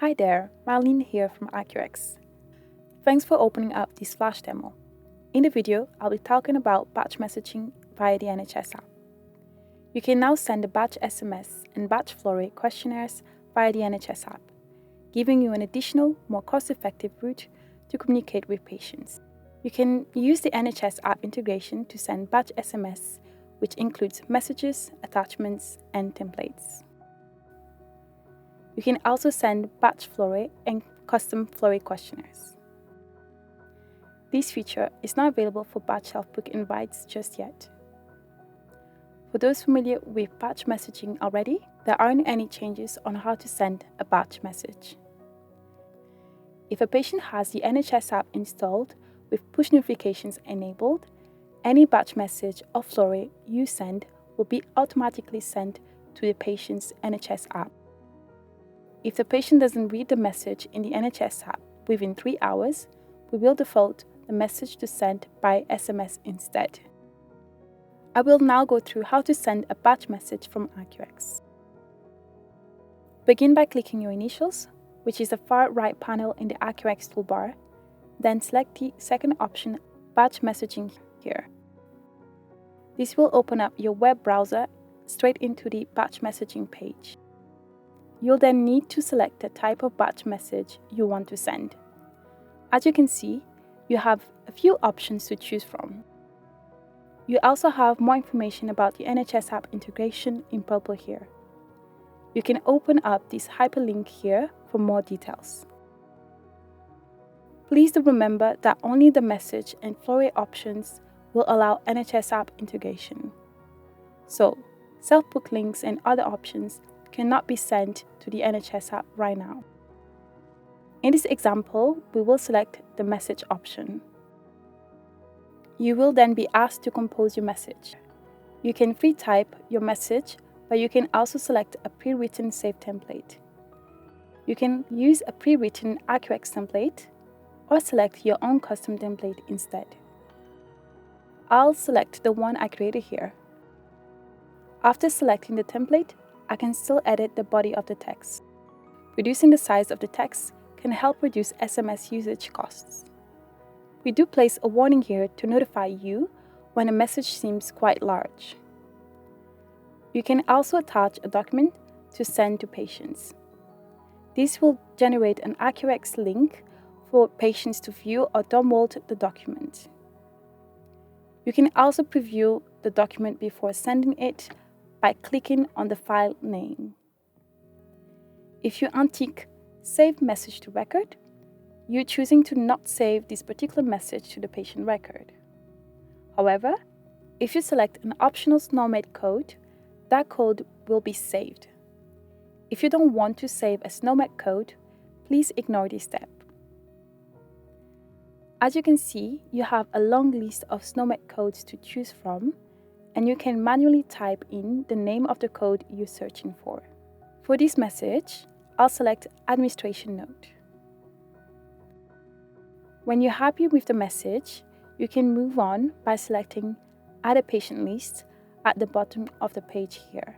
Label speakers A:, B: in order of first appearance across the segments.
A: Hi there, Marlene here from Accurx. Thanks for opening up this flash demo. In the video, I'll be talking about batch messaging via the NHS App. You can now send a batch SMS and batch flow rate questionnaires via the NHS App, giving you an additional, more cost-effective route to communicate with patients. You can use the NHS App integration to send batch SMS, which includes messages, attachments, and templates. You can also send batch flow rate and custom flow rate questionnaires. This feature is not available for batch self-book invites just yet. For those familiar with batch messaging already, there aren't any changes on how to send a batch message. If a patient has the NHS App installed with push notifications enabled, any batch message or flow rate you send will be automatically sent to the patient's NHS App. If the patient doesn't read the message in the NHS App within 3 hours, we will default the message to send by SMS instead. I will now go through how to send a batch message from Accurx. Begin by clicking your initials, which is the far right panel in the Accurx toolbar, then select the second option, Batch Messaging here. This will open up your web browser straight into the batch messaging page. You'll then need to select the type of batch message you want to send. As you can see, you have a few options to choose from. You also have more information about the NHS App integration in purple here. You can open up this hyperlink here for more details. Please do remember that only the message and flow rate options will allow NHS App integration. So, self-book links and other options cannot be sent to the NHS App right now. In this example, we will select the message option. You will then be asked to compose your message. You can free type your message, but you can also select a pre-written save template. You can use a pre-written Accurx template or select your own custom template instead. I'll select the one I created here. After selecting the template, I can still edit the body of the text. Reducing the size of the text can help reduce SMS usage costs. We do place a warning here to notify you when a message seems quite large. You can also attach a document to send to patients. This will generate an Accurx link for patients to view or download the document. You can also preview the document before sending it by clicking on the file name. If you untick Save Message to Record, you're choosing to not save this particular message to the patient record. However, if you select an optional SNOMED code, that code will be saved. If you don't want to save a SNOMED code, please ignore this step. As you can see, you have a long list of SNOMED codes to choose from, and you can manually type in the name of the code you're searching for. For this message, I'll select Administration Note. When you're happy with the message, you can move on by selecting Add a Patient List at the bottom of the page here.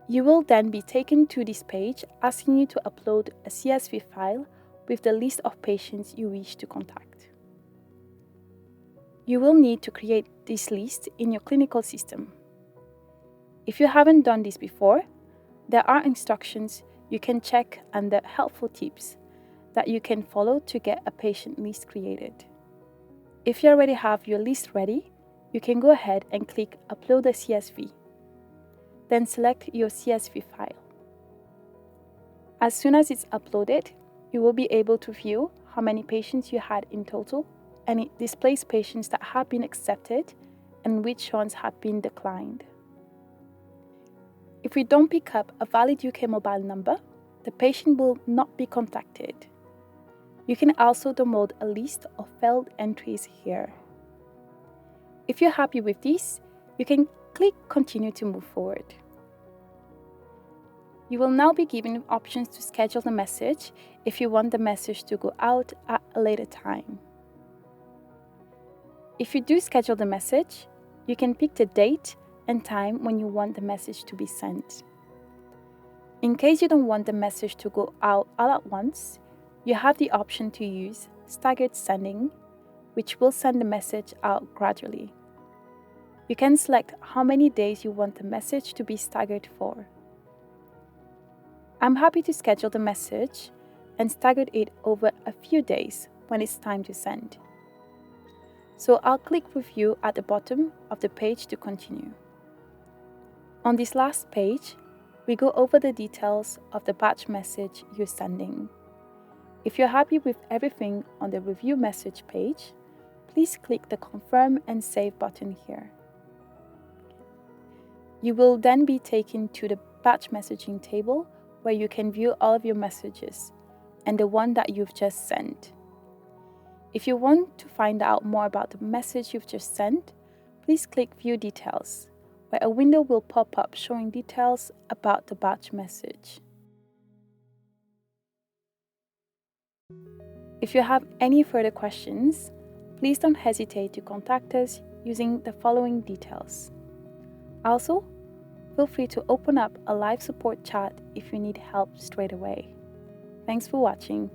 A: You will then be taken to this page asking you to upload a CSV file with the list of patients you wish to contact. You will need to create this list in your clinical system. If you haven't done this before, there are instructions you can check under Helpful Tips that you can follow to get a patient list created. If you already have your list ready, you can go ahead and click Upload a CSV. Then select your CSV file. As soon as it's uploaded, you will be able to view how many patients you had in total, and it displays patients that have been accepted and which ones have been declined. If we don't pick up a valid UK mobile number, the patient will not be contacted. You can also download a list of failed entries here. If you're happy with this, you can click Continue to move forward. You will now be given options to schedule the message if you want the message to go out at a later time. If you do schedule the message, you can pick the date and time when you want the message to be sent. In case you don't want the message to go out all at once, you have the option to use staggered sending, which will send the message out gradually. You can select how many days you want the message to be staggered for. I'm happy to schedule the message and stagger it over a few days when it's time to send. So I'll click Review at the bottom of the page to continue. On this last page, we go over the details of the batch message you're sending. If you're happy with everything on the Review message page, please click the Confirm and Save button here. You will then be taken to the batch messaging table where you can view all of your messages and the one that you've just sent. If you want to find out more about the message you've just sent, please click View Details, where a window will pop up showing details about the batch message. If you have any further questions, please don't hesitate to contact us using the following details. Also, feel free to open up a live support chat if you need help straight away. Thanks for watching.